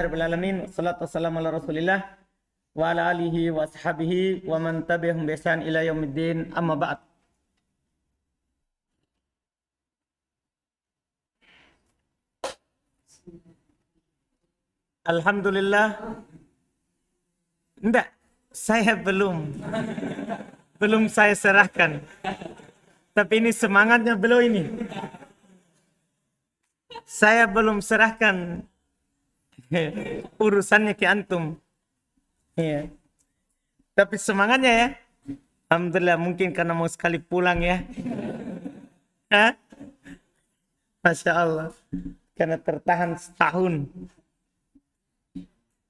Rabbil alamin, wassalatu wassalamu ala Rasulillah wa ala alihi wa ashabihi wa man tabi'ahum bi ihsan ila yaumiddin, amma ba'd. Alhamdulillah. Enggak, saya belum saya serahkan. Tapi ini semangatnya belum ini. Saya belum serahkan urusannya ke antum. Iya. Tapi semangatnya ya. Alhamdulillah, mungkin karena mau sekali pulang ya. Hah? Masya Allah. Karena tertahan setahun.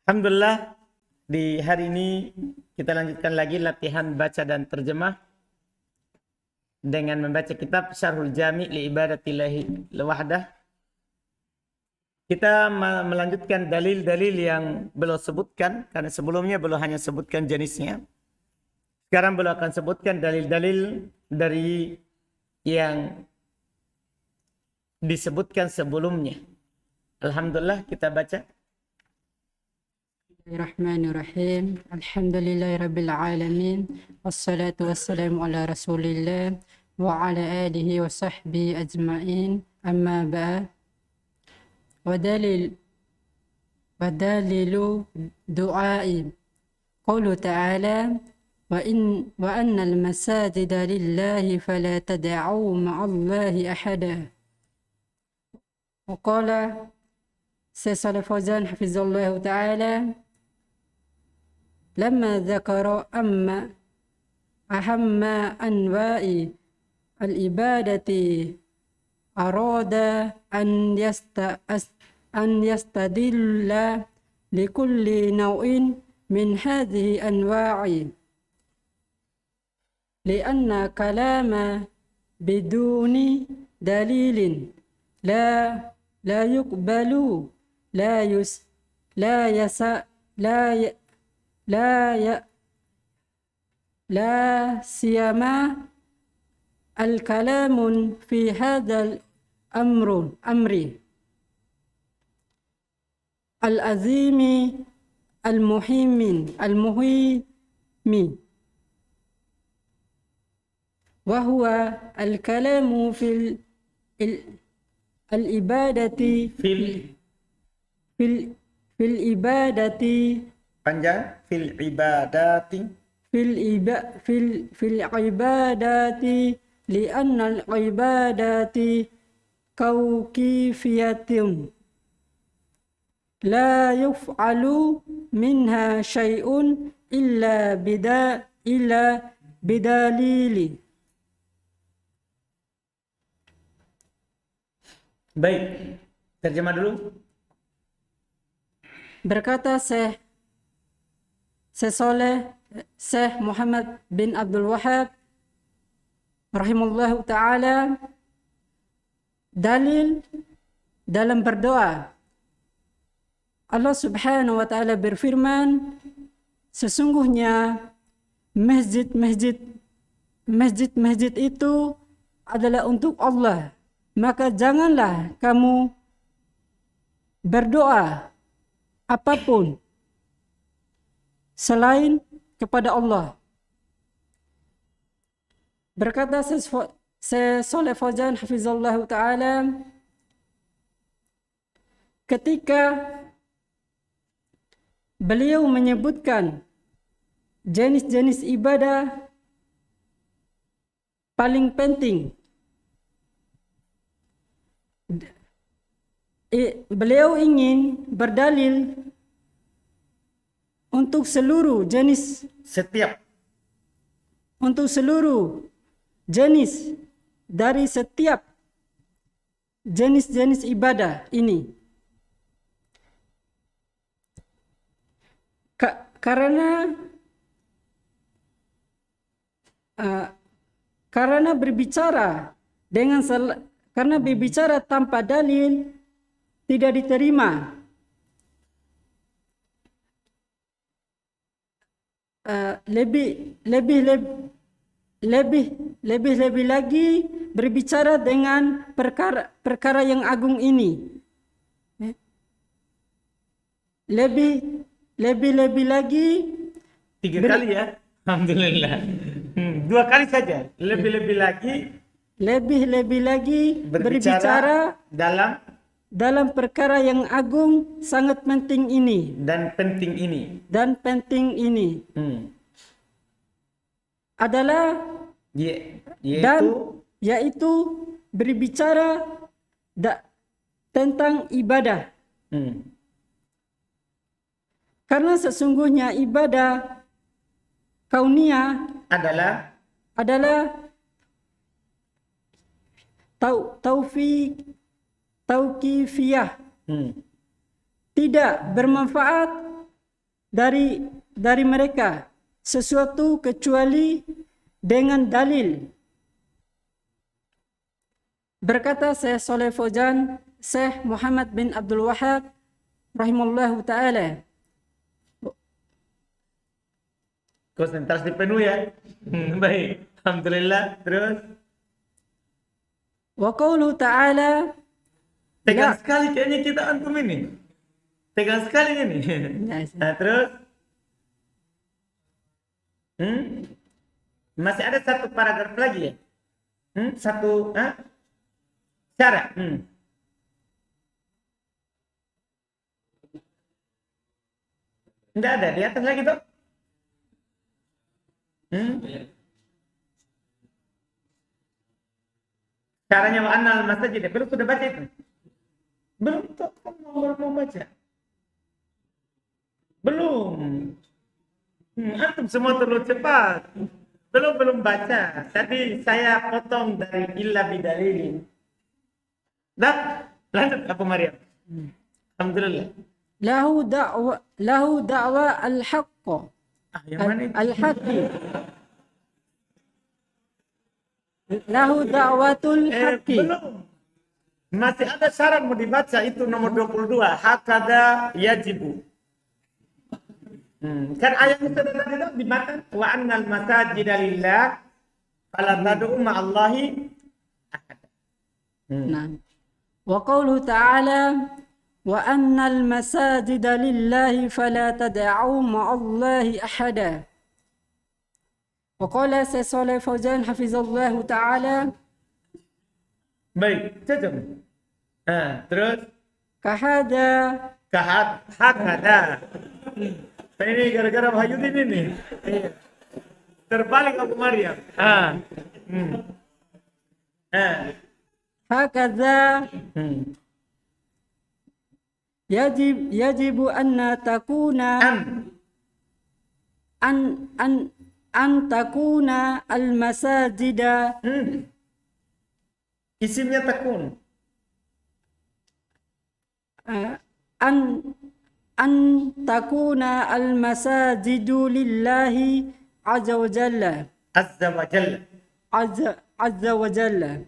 Alhamdulillah, di hari ini kita lanjutkan lagi latihan baca dan terjemah dengan membaca kitab Syarhul Jami' li Ibadatillahi Wahdah. Kita melanjutkan dalil-dalil yang beliau sebutkan, karena sebelumnya beliau hanya sebutkan jenisnya. Sekarang beliau akan sebutkan dalil-dalil dari yang disebutkan sebelumnya. Alhamdulillah, kita baca. Bismillahirrahmanirrahim. Alhamdulillahirabbil alamin. Wassalatu wassalamu ala Rasulillah wa ala alihi wa sahbihi ajmain. Amma ba'd. ودليل دعاء قوله تعالى وأن المساجد لله فلا تدعوا مع الله أحدا. وقال Syekh Shalih Fauzan hafizallahu ta'ala لما ذكر أهم أنواع العبادة أراد أن يستدل لكل نوع من هذه الأنواع لأن كلام بدون دليل لا يقبل لا سيما الكلام في هذا الأمر العظيم المهم وهو الكلام في العبادة في العبادة Panjang. في العبادات لأن العبادات توقيفية لا يفعل منها شيء إلا بدليل. Baik, terjemah dulu. Berkata Syekh Muhammad bin Abdul Wahhab rahimahullahu ta'ala, dalil dalam berdoa. Allah subhanahu wa ta'ala berfirman, sesungguhnya masjid itu adalah untuk Allah, maka janganlah kamu berdoa apapun selain kepada Allah. Berkata Syekh Shalih Fauzan hafizallahu ta'ala, ketika beliau menyebutkan jenis-jenis ibadah paling penting, beliau ingin berdalil untuk seluruh jenis dari setiap jenis-jenis ibadah ini. Karena berbicara tanpa dalil tidak diterima. Lebih lagi berbicara dengan perkara yang agung ini. lebih lagi 3 kali ya. Alhamdulillah. 2 kali saja. Lebih-lebih lagi berbicara dalam dalam perkara yang agung sangat penting ini dan penting ini. Hmm. adalah yaitu berbicara tentang ibadah. Karena sesungguhnya ibadah kauniyah adalah tauqifiyah. Tidak bermanfaat dari mereka sesuatu kecuali dengan dalil. Berkata Syekh Shalih Fauzan, Syekh Muhammad bin Abdul Wahhab rahimahullahu ta'ala. Konsentrasi penuh ya. Baik. Alhamdulillah. Terus. Wa qawluhu ta'ala. Tegang sekali kayaknya kita antum ini. Tegang sekali ini. Nah, terus. Masih ada satu paragraf lagi ya. Satu syarat. Enggak ada di atas lagi tuh. Caranya wa annal masajid. Belum sudah baca itu? Belum tuh, mau baca. Belum. Antum semua terlalu cepat. Belum baca. Tadi saya potong dari illa bidalilin. Dah, lanjut Abu Maryam. Alhamdulillah. Lahu da'wa al-haqq. Yang mana itu? Al-haqqi. Lahu da'watul haqqi. Belum. Masih ada syarat mau dibaca itu nomor 22. Hakada yajibu. Kan ayatnya sudah tadi dimakan wa annal masajida lillah fala tad'u ma'allahi ahad. Nah. Wa qawluhu ta'ala wa annal masajida lillahi fala tad'u ma'allahi ahada. Wa qala Syekh Shalih Fauzan hafizallahu ta'ala. Baik, cocok. Terus hakada. Ini gara-gara Wahyudin ini. Terbalik Abu Maryam. Hakadha yajibu an takuna an takuna al-masajida. Isimnya takun. An takuna al-masajidu lillahi azza wa jalla. Azza wa jalla.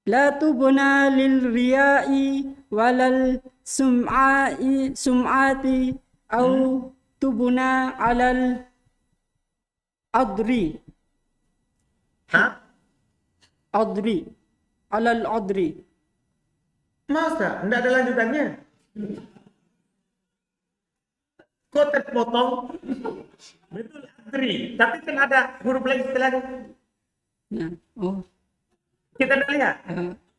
La tubna lil riya'i walal sum'ati au tubna alal adri. Alal adri. Masa? Tidak ada lanjutannya? Kok terpotong? Betul, adri. Tapi kan ada huruf lagi setelahnya. Nah, Kita dah lihat?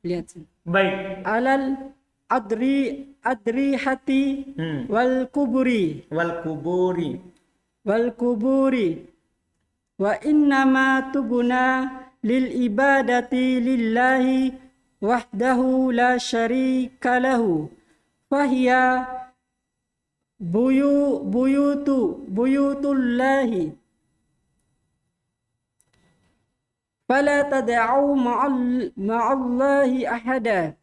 Lihat. Baik. Alal adri hati wal kuburi. Wa innama tubuna lil ibadati lillahi wahdahu la syarika lahu. Fahiya buyutullahi. Fala tad'u ma'allahi ahada.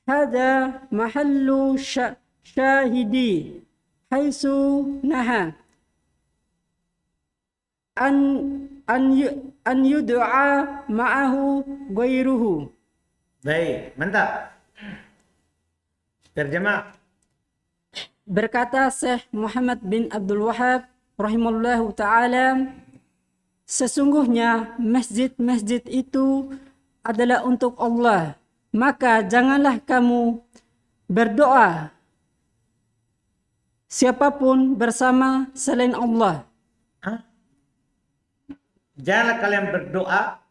Hadha mahallu syahidi. Haisu naha. An yud'a ma'ahu ghairuhu. Baik, mantap. Terjemah. Berkata Syekh Muhammad bin Abdul Wahhab rahimahullahu ta'ala, sesungguhnya masjid-masjid itu adalah untuk Allah. Maka janganlah kamu berdoa siapapun bersama selain Allah. Hah? Janganlah kalian berdoa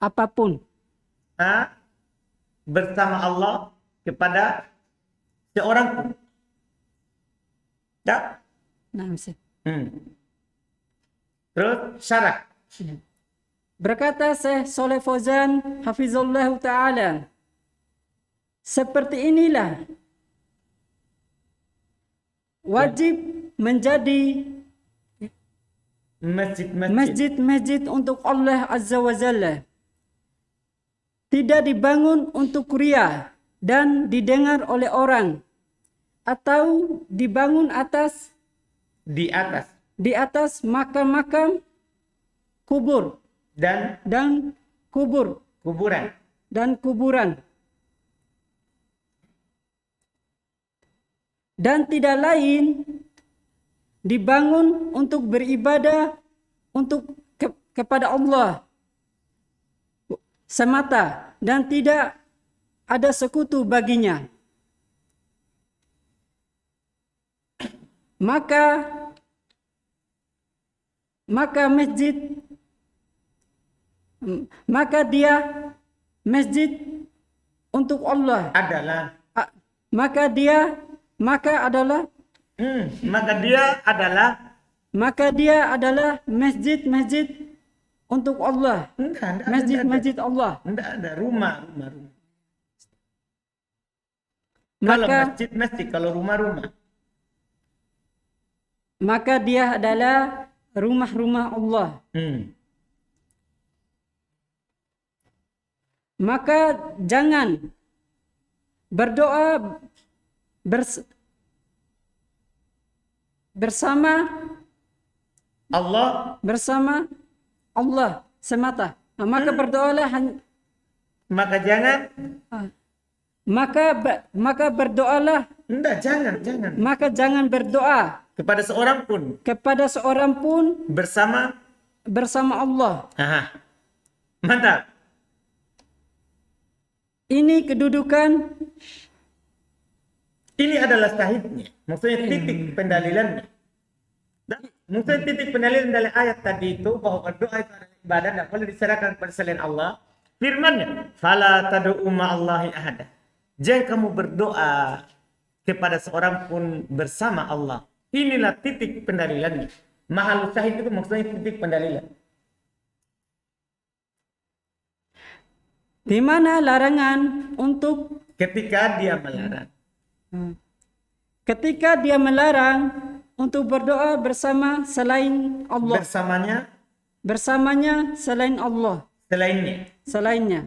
Apapun. bersama Allah kepada seorang pun. Ya? Nah, Ustaz. Terus syarat. Berkata Syekh Shalih Fauzan hafizallah taala, seperti inilah wajib menjadi Masjid-masjid. masjid-masjid untuk Allah Azza wa Jalla. Tidak dibangun untuk riya dan didengar oleh orang, atau dibangun Di atas. di atas makam-makam kubur Dan dan kuburan. kuburan. Dan tidak lain dibangun untuk beribadah kepada Allah semata dan tidak ada sekutu baginya. Maka dia masjid untuk Allah. Maka dia adalah masjid-masjid untuk Allah. Masjid-masjid Allah. Tidak ada rumah. Kalau masjid, kalau rumah. Maka dia adalah rumah-rumah Allah. Maka jangan berdoa bersama Allah semata. Maka berdoalah maka berdoalah. Jangan. Maka jangan berdoa kepada seorang pun bersama Allah. Mantap. Ini kedudukan. Ini adalah syahidnya. Maksudnya titik pendalilannya. Maksudnya titik pendalilan dari ayat tadi itu bahwa berdoa itu adalah ibadah, tidak boleh diserahkan kepada selain Allah. Firman-Nya, "Fala tad'u ma'allahi ahada." Jangan kamu berdoa kepada seorang pun bersama Allah. Inilah titik pendalilannya. Mahal syahid itu maksudnya titik pendalilan. Di mana larangan untuk Ketika dia melarang untuk berdoa bersama selain Allah. Bersamanya selain Allah. Selainnya.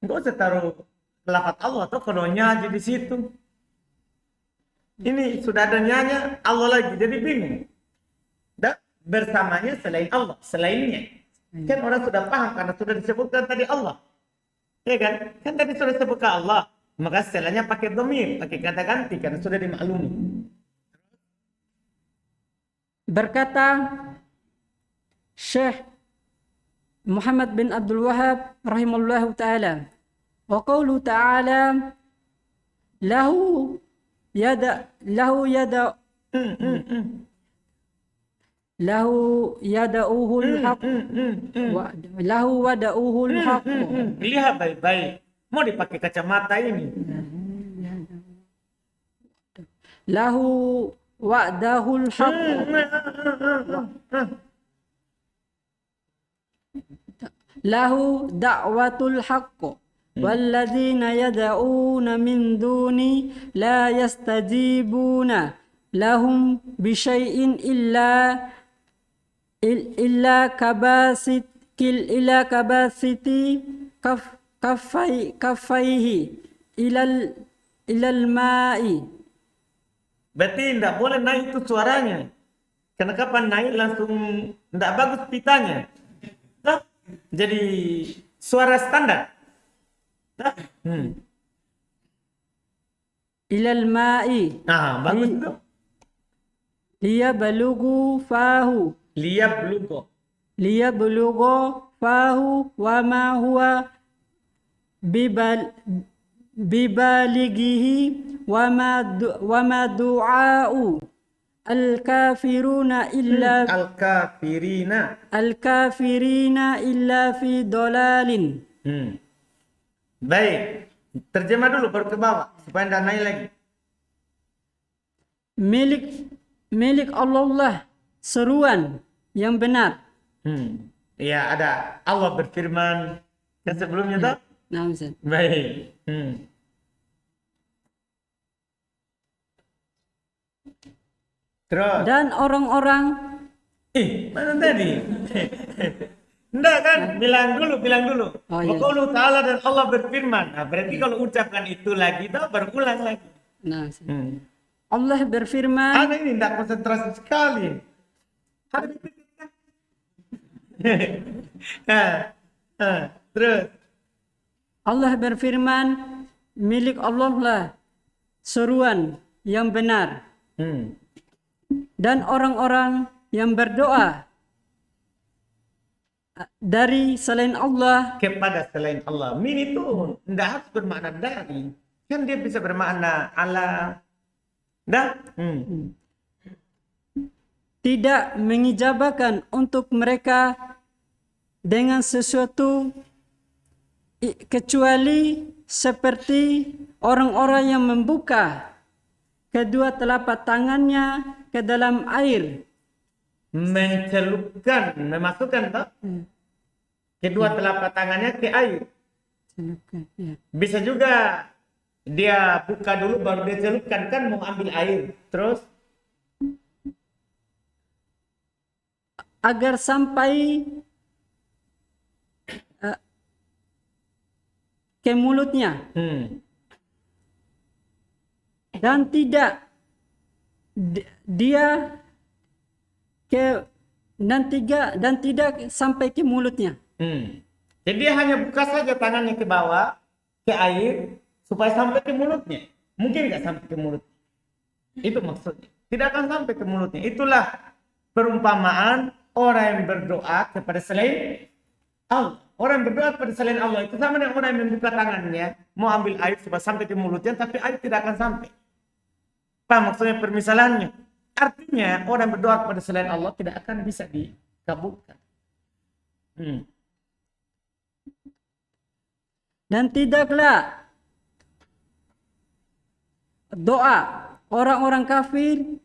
Enggak usah taruh lafaz Allah atau kalau nyanyi di situ. Ini sudah ada nyanyi Allah lagi, jadi bingung. Bersamanya selain Allah, selainnya. Kan orang sudah paham karena sudah disebutkan tadi Allah. Ya kan? Kan tadi sudah disebutkan Allah. Maka setelahnya pakai dhamir, pakai kata ganti karena sudah dimaklumi. Berkata Syekh Muhammad bin Abdul Wahhab rahimallahu taala, wa qaulu ta'ala lahu yada'uhul haq lahu wada'uhul haq. Lihat baik-baik. Mau dipakai kacamata ini. Lahu wa'dahul haq. Lahu da'watul haq. Walladzina yada'una min duni la yastajibuna lahum bisyai'in illa kabasiti kaffaihi ilal ma'i. Berarti tidak boleh naik itu suaranya. Karena kapan naik langsung tidak bagus pitanya. Jadi suara standar. Ilal ma'i. Bagus itu. Liyablugu fahu. Liyablugu fahu wa ma huwa bibalighihi wa ma du'a'u al-kafiruna illa fi dolalin. Baik, terjemah dulu baru ke bawah supaya tidak naik lagi. Milik Allah lah seruan yang benar. Ya, ada Allah berfirman yang sebelumnya toh? Nah, Ustaz. Baik. Terus. Dan orang-orang Mana tadi? Enggak kan? Bilang dulu. Oh, iya. Qaulu ta'ala dan Allah berfirman. Nah, berarti kalau ucapkan itu lagi toh baru ulang lagi. Nah, Ustaz. Allah berfirman. Ada ini tidak konsentrasi sekali. Ada terus. Allah berfirman, milik Allah lah seruan yang benar. Dan orang-orang yang berdoa dari selain Allah Kepada selain Allah. Min itu tidak harus bermakna dari. Kan dia bisa bermakna ala. Dah? tidak mengijabakan untuk mereka dengan sesuatu kecuali seperti orang-orang yang membuka kedua telapak tangannya ke dalam air, memasukkan toh? Kedua telapak tangannya ke air. Bisa juga dia buka dulu baru dia celupkan, kan mau ambil air terus agar sampai ke mulutnya. Dan tidak sampai ke mulutnya. Jadi dia hanya buka saja tangannya ke bawah ke air supaya sampai ke mulutnya. Mungkin nggak sampai ke mulut. Itu maksudnya. Tidak akan sampai ke mulutnya. Itulah perumpamaan orang yang berdoa kepada selain Allah. Orang yang berdoa kepada selain Allah itu sama dengan orang yang membuka tangannya mau ambil air supaya sampai ke mulutnya, tapi air tidak akan sampai. Apa maksudnya permisalannya? Artinya orang yang berdoa kepada selain Allah tidak akan bisa dikabulkan. Dan tidaklah doa orang-orang kafir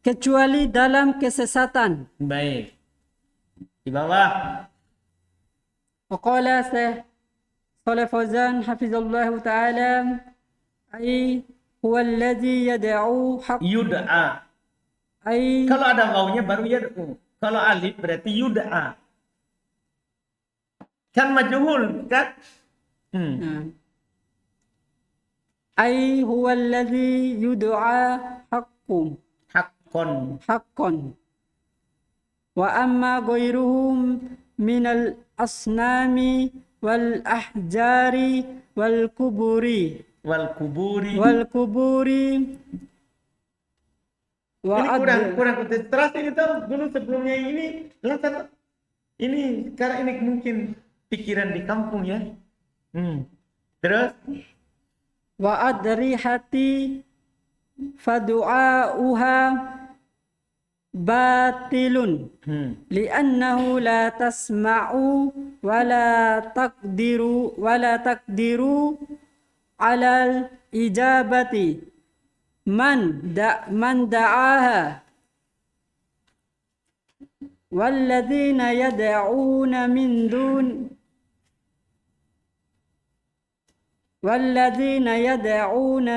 kecuali dalam kesesatan. Baik. Di bawah. Waqala Syekh Shalih Fauzan hafizallahu ta'ala ay huwa alladhi yad'u Yud'a. Kalau ada wawunya baru yad'u. Kalau alif berarti yud'a. Kan majhul kan? Ay huwa alladhi yud'a haqqun. Wa amma ghairuhum minal asnami wal ahjari wal kuburi ini kurang konsentrasi ini tahu dulu sebelumnya ini sekarang ini mungkin pikiran di kampung ya. Terus wa adrihati fadu'auha batilun li'annahu la tasma'u wa la taqdiru alal ijabati man da'aha walladzina yad'una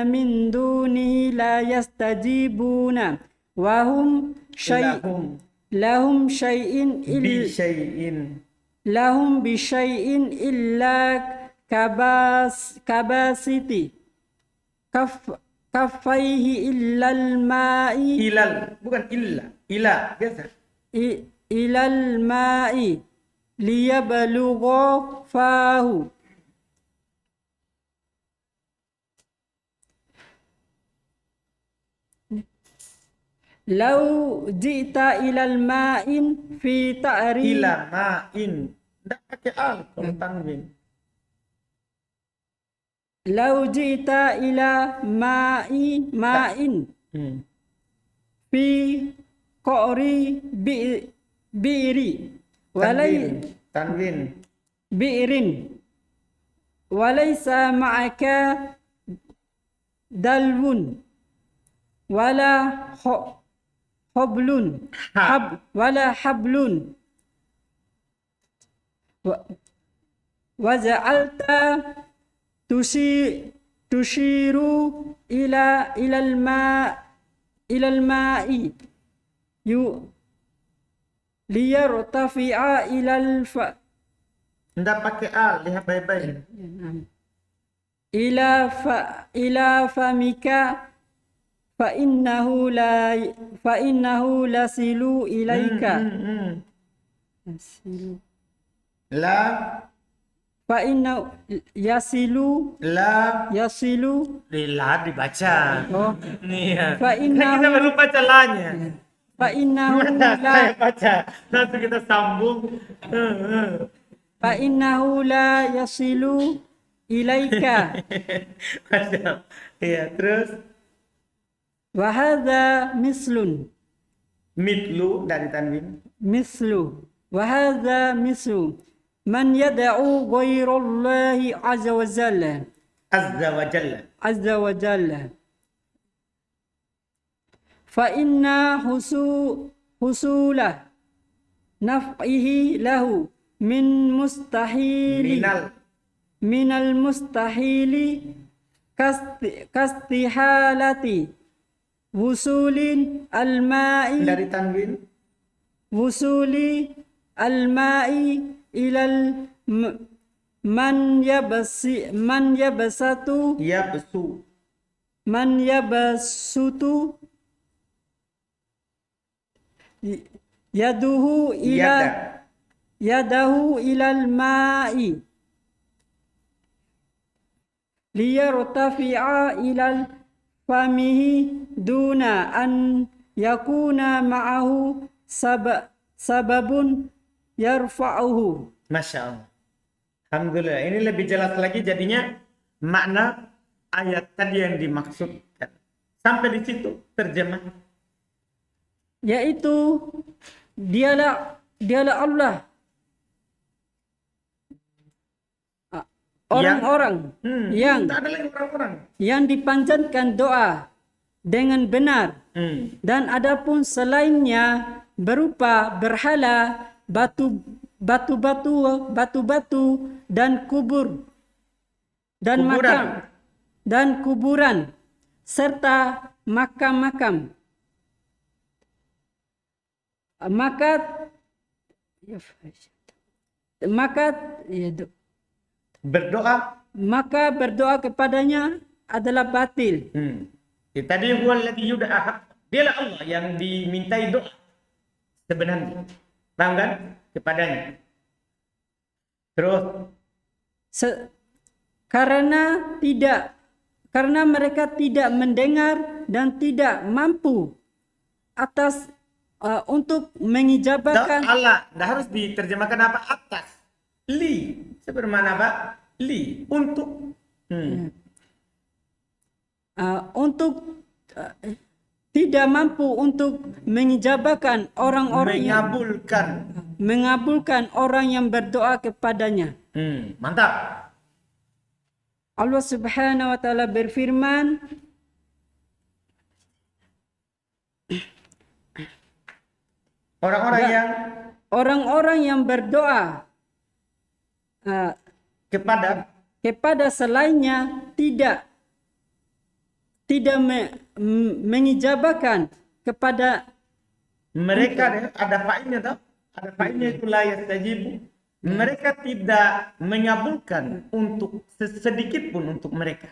min dunihi la yastajibuna wa hum lahum bi syai'in illa kabasiti kaffaihi illal ma'i bukan ila biasa ilal ma'i liyablugha fahu. Lau ji'ta ilal ma'in fi ta'ri ila ma'in. Tidak pakai al kalau tanwin. lau ji'ta ila ma'in Hmm. fi qori bi'ri walai Tanwin. bi'rin walaysa ma'aka dalwun wala hablun wala hablun wa ja'alta tushiru ilal ma'i liyartafi'a Nggak pakai A, lihat baik-baik. ila famika fa innahu lasilu ilaika La, fa inna yasilu la dibaca. oh Nih ya. Fa Kan innahu- kita baru baca lanya. fa innahu Saya la baca, nanti kita sambung. fa innahu la yasilu ilaika Masya. Iya, terus wa hadza mislun mitlu dari tanwin. mislu wa hadza mislu man yad'u ghairallahi azza wa jalla Azza wa Jalla. fa inna husula naf'ihi lahu min mustahili minal mustahili kastihalati wusulin al-ma'i Dari tanwin. wusuli al-ma'i ilal man yabsatu Ya besu. man yabsutu yaduhu ila Yada. yadahu ilal ma'i liyartafi'a ilal famihi duna an yakuna ma'ahu sababun yarfa'uhu. Masya Allah. Alhamdulillah. Ini lebih jelas lagi jadinya makna ayat tadi yang dimaksudkan. Sampai di situ terjemah. Yaitu dialah Allah. Orang-orang yang tak ada lagi orang-orang. yang dipanjatkan doa dengan benar, dan adapun selainnya berupa berhala, batu-batu dan kubur dan Kuburan. makam dan kuburan serta makam-makam, maka berdoa kepadanya adalah batil. Ya, tadi huwallazi yud'a. Dialah Allah yang dimintai doa sebenarnya. Paham kan? Kepadanya. Terus karena mereka tidak mendengar dan tidak mampu atas untuk mengijabakan. Allah, dah harus diterjemahkan apa? Atas. Li. Sebermana apa? Li. Untuk. Untuk tidak mampu untuk mengijabakan orang-orang mengabulkan orang yang berdoa kepadanya. Mantap. Allah Subhanahu wa taala berfirman, orang-orang yang berdoa kepada selainnya tidak mengijabakan kepada mereka. Ada fa'ilnya tau? Ada fa'ilnya itu la yastajibu. Mereka tidak mengabulkan untuk sedikit pun untuk mereka.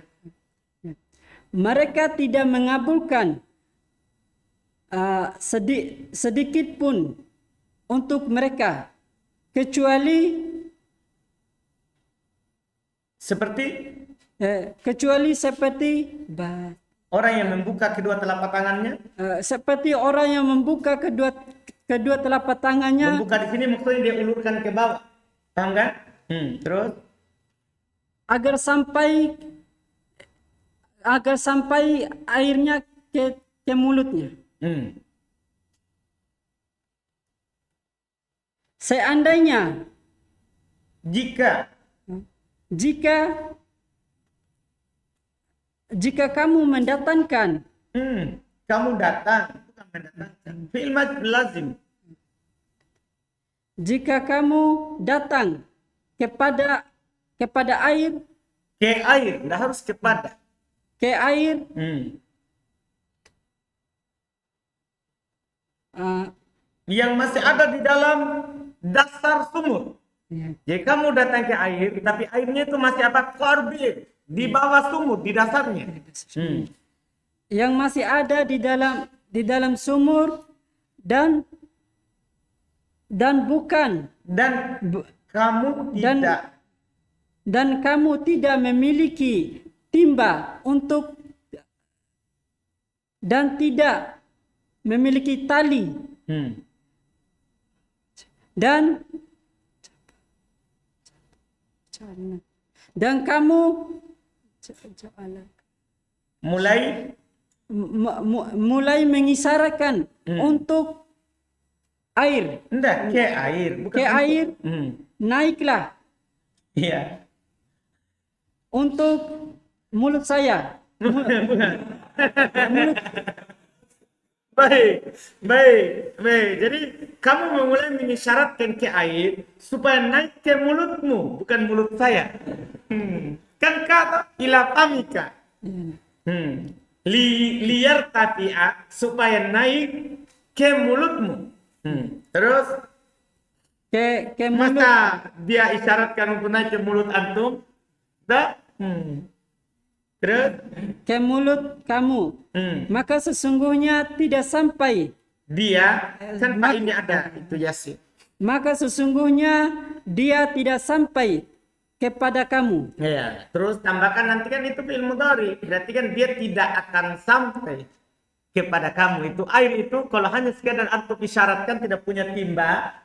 Mereka tidak mengabulkan sedikit pun untuk mereka, kecuali seperti orang yang membuka kedua telapak tangannya. Seperti orang yang membuka kedua telapak tangannya. Membuka di sini maksudnya dia ulurkan ke bawah. Paham kan? Terus agar sampai agar sampai airnya ke mulutnya. Seandainya Jika jika kamu mendatangkan kamu datang, bukan mendatangkan. Fi'il majhul lazim. jika kamu datang kepada air Ke air, tidak harus kepada. ke air Yang masih ada di dalam dasar sumur. Jadi kamu datang ke air, tapi airnya itu masih apa? Korbir di bawah sumur, di dasarnya. yang masih ada di dalam sumur dan bukan Dan kamu dan- tidak dan kamu tidak memiliki timba untuk dan tidak memiliki tali dan kamu mulai mengisarakan untuk air enggak ke air, bukan ke untuk. air naiklah Iya. untuk mulut saya. Baik. Jadi kamu memulai mengisyaratkan ke air supaya naik ke mulutmu, bukan mulut saya. Kan kata ila famika. Liar tapi'a supaya naik ke mulutmu. Terus Ke mulut masa dia isyaratkan untuk naik ke mulut antum? Tak? Terus? ke mulut kamu, maka sesungguhnya tidak sampai. Dia kan Pak ini ada itu Yasin. Maka sesungguhnya dia tidak sampai kepada kamu. Ya, terus tambahkan nanti kan itu fi'il mudhari. Berarti kan dia tidak akan sampai kepada kamu. Itu air itu kalau hanya sekadar antum isyaratkan tidak punya timba,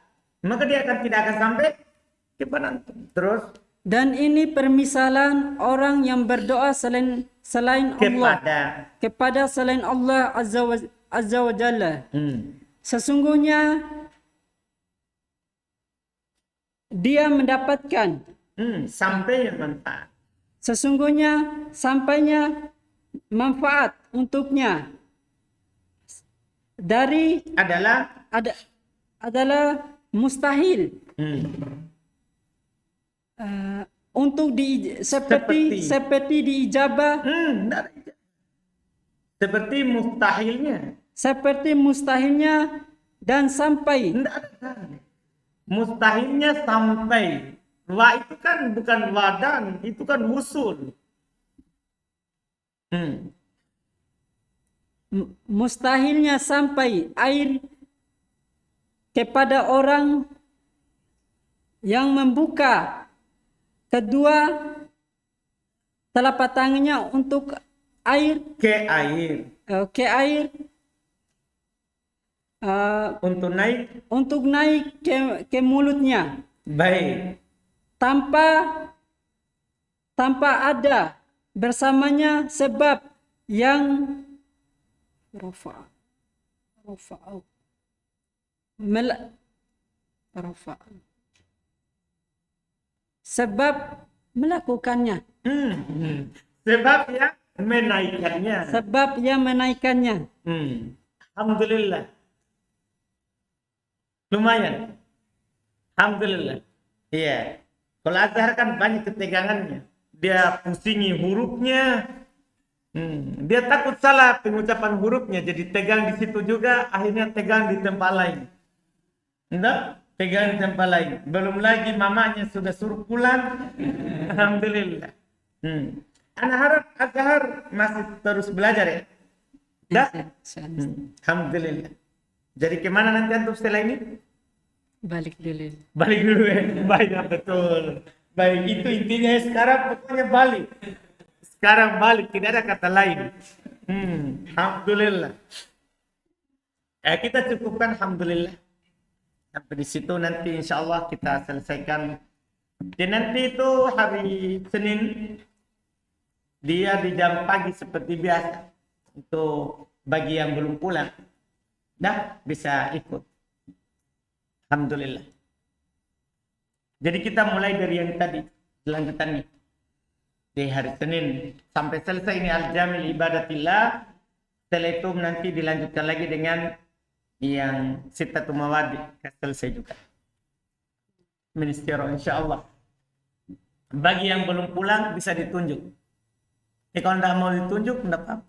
maka dia tidak akan sampai kepada antum. Terus Dan ini permisalan orang yang berdoa selain Allah kepada selain Allah Azza wa Jalla. Sesungguhnya dia mendapatkan sampai manfaat. Sesungguhnya sampainya manfaat untuknya dari adalah mustahil untuk seperti diijabah seperti mustahilnya dan sampai mustahilnya sampai. Wa itu kan bukan wadan, itu kan wusul. Mustahilnya sampai air kepada orang yang membuka kedua telapak tangannya untuk air ke air untuk naik ke mulutnya. Baik. Tanpa ada bersamanya sebab yang sebab melakukannya. Sebab yang menaikkannya. Alhamdulillah. Lumayan. Alhamdulillah. Iya. Kalau Azhar kan banyak ketegangannya. Dia pusingi hurufnya. Dia takut salah pengucapan hurufnya. Jadi tegang di situ juga. Akhirnya tegang di tempat lain. Enggak? Tegang di tempat lain. Belum lagi mamanya sudah suruh pulang. Alhamdulillah. Ana harap Azhar masih terus belajar ya. Dah? Alhamdulillah. Jadi kemana nanti antum setelah ini? Balik dulu Ya. Baik, betul. Baik, itu intinya sekarang pokoknya balik. Sekarang balik, tidak ada kata lain. Alhamdulillah. Kita cukupkan alhamdulillah. Sampai di situ nanti insya Allah kita selesaikan. Dan nanti itu hari Senin dia di jam pagi seperti biasa. Untuk bagi yang belum pulang, dah bisa ikut. Alhamdulillah. Jadi kita mulai dari yang tadi, lanjutannya. Di hari Senin sampai selesai ini al-jamil ibadatillah. Setelah itu nanti dilanjutkan lagi dengan yang sittatu mawadi, selesai juga. Ministero insyaallah. Bagi yang belum pulang bisa ditunjuk. Kalau tidak mau ditunjuk tidak apa-apa.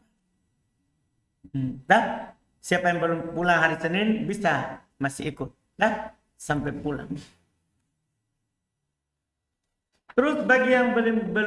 Dah, siapa yang belum pulang hari Senin bisa masih ikut. Dah, sampai pulang. Terus bagi yang belum